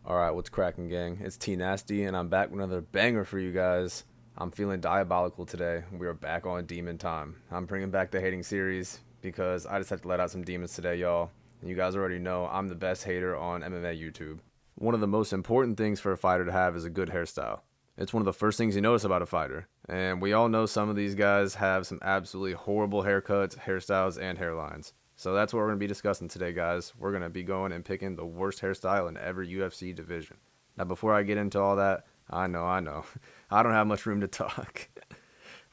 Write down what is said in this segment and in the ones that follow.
Alright, what's cracking, gang? It's TNasty, and I'm back with another banger for you guys. I'm feeling diabolical today. We are back on Demon Time. I'm bringing back the hating series because I just have to let out some demons today, y'all. And you guys already know I'm the best hater on MMA YouTube. One of the most important things for a fighter to have is a good hairstyle. It's one of the first things you notice about a fighter. And we all know some of these guys have some absolutely horrible haircuts, hairstyles, and hairlines. So that's what we're going to be discussing today, guys. We're going to be going and picking the worst hairstyle in every UFC division. Now, before I get into all that, I know, I don't have much room to talk.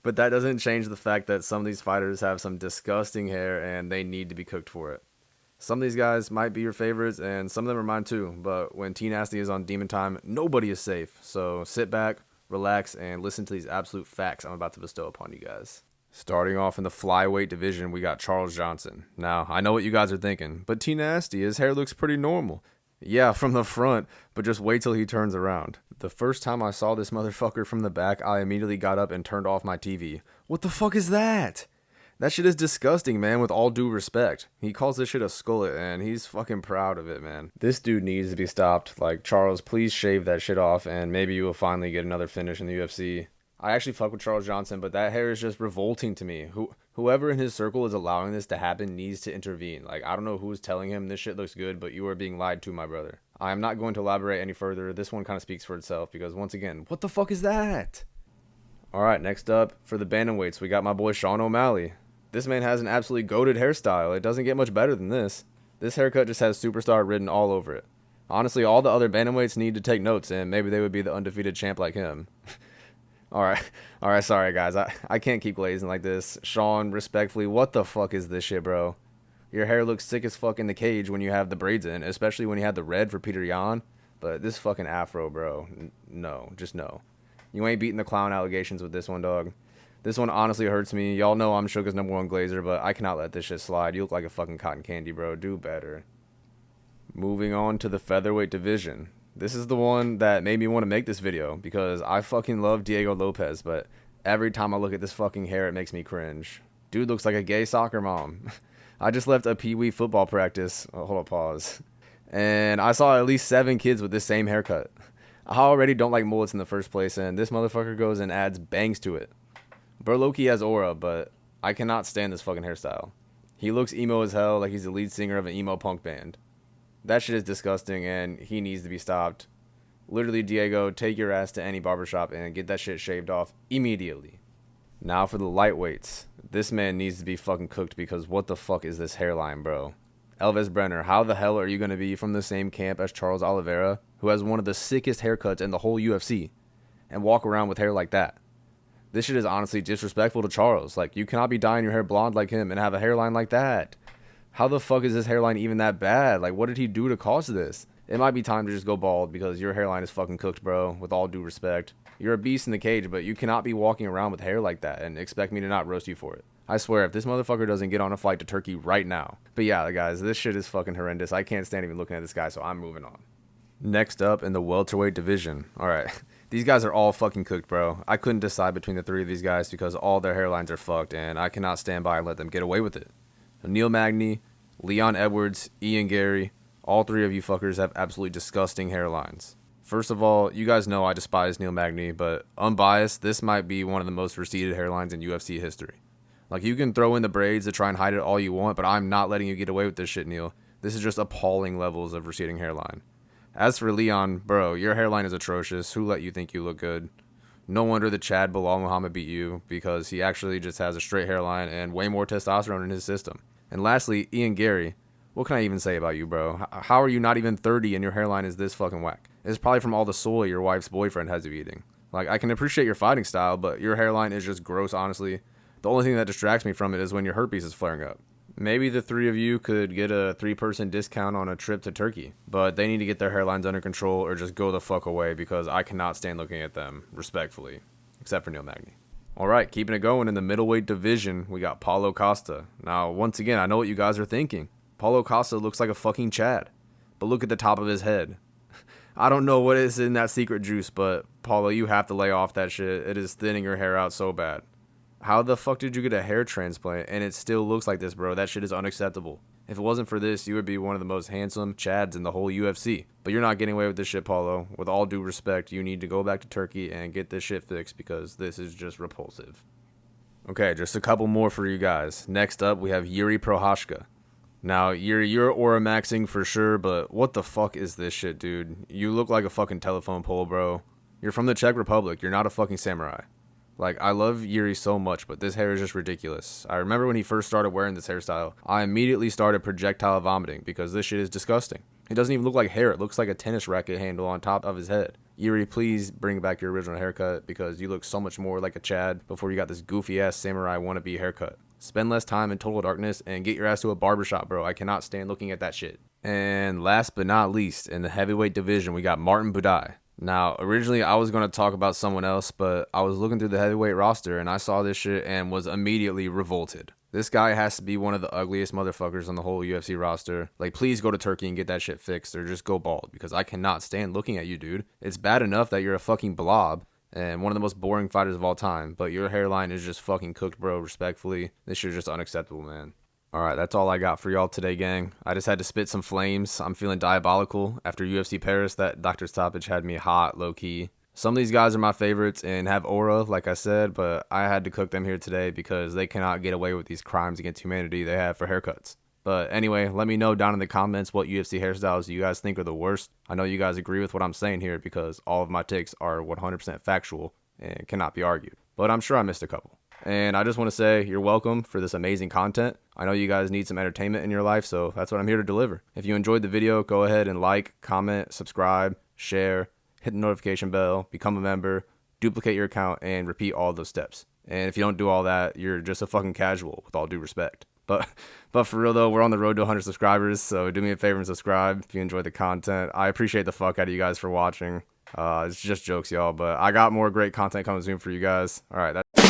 But that doesn't change the fact that some of these fighters have some disgusting hair and they need to be cooked for it. Some of these guys might be your favorites and some of them are mine too, but when TNasty is on Demon Time, nobody is safe. So sit back, relax, and listen to these absolute facts I'm about to bestow upon you guys. Starting off in the flyweight division, we got Charles Johnson. Now, I know what you guys are thinking, but TNasty, his hair looks pretty normal. Yeah, from the front, but just wait till he turns around. The first time I saw this motherfucker from the back, I immediately got up and turned off my TV. What the fuck is that? That shit is disgusting, man, with all due respect. He calls this shit a skullet, and he's fucking proud of it, man. This dude needs to be stopped. Like, Charles, please shave that shit off, and maybe you will finally get another finish in the UFC. I actually fuck with Charles Johnson, but that hair is just revolting to me. Whoever in his circle is allowing this to happen needs to intervene. Like, I don't know who's telling him this shit looks good, but you are being lied to, my brother. I am not going to elaborate any further. This one kind of speaks for itself because, once again, what the fuck is that? Alright, next up, for the bantamweights, we got my boy Sean O'Malley. This man has an absolutely goated hairstyle. It doesn't get much better than this. This haircut just has superstar written all over it. Honestly, all the other bantamweights need to take notes, and maybe they would be the undefeated champ like him. Alright, sorry guys, I can't keep glazing like this. Sean, respectfully, what the fuck is this shit, bro? Your hair looks sick as fuck in the cage when you have the braids in, especially when you had the red for Peter Yan. But this fucking afro, bro, no, just no. You ain't beating the clown allegations with this one, dog. This one honestly hurts me. Y'all know I'm Sugar's #1 glazer, but I cannot let this shit slide. You look like a fucking cotton candy, bro. Do better. Moving on to the featherweight division. This is the one that made me want to make this video because I fucking love Diego Lopez, but every time I look at this fucking hair, it makes me cringe. Dude looks like a gay soccer mom. I just left a pee-wee football practice. Oh, hold up, pause. And I saw at least 7 kids with this same haircut. I already don't like mullets in the first place, and this motherfucker goes and adds bangs to it. Bro Loki has aura, but I cannot stand this fucking hairstyle. He looks emo as hell, like he's the lead singer of an emo punk band. That shit is disgusting, and he needs to be stopped. Literally, Diego, take your ass to any barbershop and get that shit shaved off immediately. Now for the lightweights. This man needs to be fucking cooked because what the fuck is this hairline, bro? Elvis Brenner, how the hell are you going to be from the same camp as Charles Oliveira, who has one of the sickest haircuts in the whole UFC, and walk around with hair like that? This shit is honestly disrespectful to Charles. Like, you cannot be dyeing your hair blonde like him and have a hairline like that. How the fuck is this hairline even that bad? Like, what did he do to cause this? It might be time to just go bald because your hairline is fucking cooked, bro, with all due respect. You're a beast in the cage, but you cannot be walking around with hair like that and expect me to not roast you for it. I swear, if this motherfucker doesn't get on a flight to Turkey right now. But yeah, guys, this shit is fucking horrendous. I can't stand even looking at this guy, so I'm moving on. Next up in the welterweight division. Alright, these guys are all fucking cooked, bro. I couldn't decide between the 3 of these guys because all their hairlines are fucked, and I cannot stand by and let them get away with it. Neil Magny, Leon Edwards, Ian Gary, all 3 of you fuckers have absolutely disgusting hairlines. First of all, you guys know I despise Neil Magny, but unbiased, this might be one of the most receded hairlines in UFC history. Like, you can throw in the braids to try and hide it all you want, but I'm not letting you get away with this shit, Neil. This is just appalling levels of receding hairline. As for Leon, bro, your hairline is atrocious. Who let you think you look good? No wonder the Chad Bilal Muhammad beat you, because he actually just has a straight hairline and way more testosterone in his system. And lastly, Ian Gary. What can I even say about you, bro? How are you not even 30 and your hairline is this fucking whack? It's probably from all the soy your wife's boyfriend has you eating. Like, I can appreciate your fighting style, but your hairline is just gross, honestly. The only thing that distracts me from it is when your herpes is flaring up. Maybe the 3 of you could get a 3-person discount on a trip to Turkey, but they need to get their hairlines under control or just go the fuck away because I cannot stand looking at them, respectfully. Except for Neil Magny. Alright, keeping it going in the middleweight division, we got Paulo Costa. Now, once again, I know what you guys are thinking. Paulo Costa looks like a fucking Chad. But look at the top of his head. I don't know what is in that secret juice, but Paulo, you have to lay off that shit. It is thinning your hair out so bad. How the fuck did you get a hair transplant and it still looks like this, bro? That shit is unacceptable. If it wasn't for this, you would be one of the most handsome chads in the whole UFC. But you're not getting away with this shit, Paulo. With all due respect, you need to go back to Turkey and get this shit fixed because this is just repulsive. Okay, just a couple more for you guys. Next up, we have Yuri Prochazka. Now, you're aura maxing for sure, but what the fuck is this shit, dude? You look like a fucking telephone pole, bro. You're from the Czech Republic. You're not a fucking samurai. Like, I love Yuri so much, but this hair is just ridiculous. I remember when he first started wearing this hairstyle, I immediately started projectile vomiting because this shit is disgusting. It doesn't even look like hair. It looks like a tennis racket handle on top of his head. Yuri, please bring back your original haircut because you look so much more like a Chad before you got this goofy-ass samurai wannabe haircut. Spend less time in total darkness and get your ass to a barbershop, bro. I cannot stand looking at that shit. And last but not least, in the heavyweight division, we got Martin Buday. Now, originally, I was going to talk about someone else, but I was looking through the heavyweight roster, and I saw this shit and was immediately revolted. This guy has to be one of the ugliest motherfuckers on the whole UFC roster. Like, please go to Turkey and get that shit fixed, or just go bald, because I cannot stand looking at you, dude. It's bad enough that you're a fucking blob, and one of the most boring fighters of all time, but your hairline is just fucking cooked, bro, respectfully. This shit is just unacceptable, man. Alright, that's all I got for y'all today, gang. I just had to spit some flames. I'm feeling diabolical. After UFC Paris, that doctor stoppage had me hot, low-key. Some of these guys are my favorites and have aura, like I said, but I had to cook them here today because they cannot get away with these crimes against humanity they have for haircuts. But anyway, let me know down in the comments what UFC hairstyles you guys think are the worst. I know you guys agree with what I'm saying here because all of my takes are 100% factual and cannot be argued. But I'm sure I missed a couple. And I just want to say you're welcome for this amazing content. I know you guys need some entertainment in your life, so that's what I'm here to deliver. If you enjoyed the video, go ahead and like, comment, subscribe, share, hit the notification bell, become a member, duplicate your account, and repeat all those steps. And if you don't do all that, you're just a fucking casual, with all due respect. But for real though, we're on the road to 100 subscribers, so do me a favor and subscribe if you enjoyed the content. I appreciate the fuck out of you guys for watching. It's just jokes, y'all, but I got more great content coming soon for you guys. All right, that's